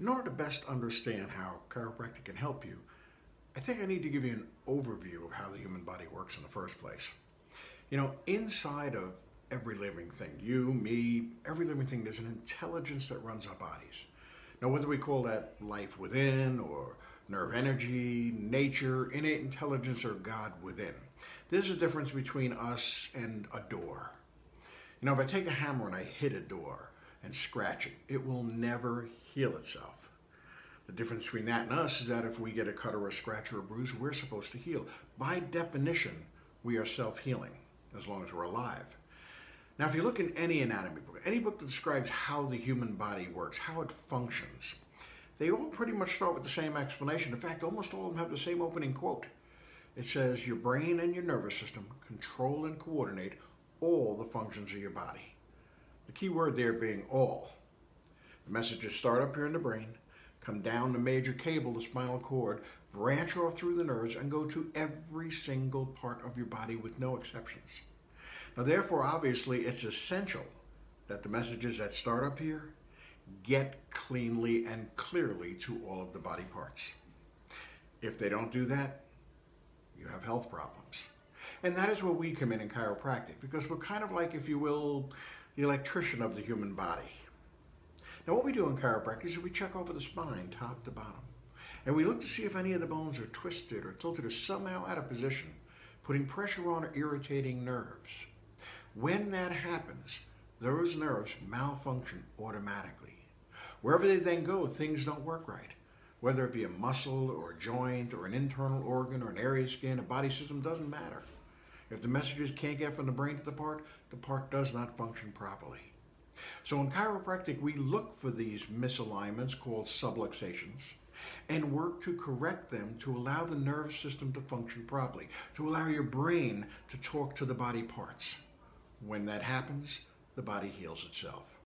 In order to best understand how chiropractic can help you, I think I need to give you an overview of how the human body works in the first place. Inside of every living thing, you, me, every living thing, there's an intelligence that runs our bodies. Now, whether we call that life within or nerve energy, nature, innate intelligence, or God within, there's a difference between us and a door. If I take a hammer and I hit a door and scratch it, it will never heal itself. The difference between that and us is that if we get a cut or a scratch or a bruise, we're supposed to heal. By definition, we are self-healing as long as we're alive. Now, if you look in any anatomy book, any book that describes how the human body works, how it functions, they all pretty much start with the same explanation. In fact, almost all of them have the same opening quote. It says, your brain and your nervous system control and coordinate all the functions of your body. The key word there being all. The messages start up here in the brain, come down the major cable, the spinal cord, branch off through the nerves, and go to every single part of your body with no exceptions. Now, therefore, obviously, it's essential that the messages that start up here get cleanly and clearly to all of the body parts. If they don't do that, you have health problems. And that is where we come in chiropractic, because we're kind of like, if you will, the electrician of the human body. Now, what we do in chiropractic is we check over the spine, top to bottom, and we look to see if any of the bones are twisted or tilted or somehow out of position, putting pressure on or irritating nerves. When that happens, those nerves malfunction automatically. Wherever they then go, things don't work right. Whether it be a muscle or a joint or an internal organ or an area of skin, a body system, doesn't matter. If the messages can't get from the brain to the part does not function properly. So in chiropractic, we look for these misalignments called subluxations and work to correct them to allow the nerve system to function properly, to allow your brain to talk to the body parts. When that happens, the body heals itself.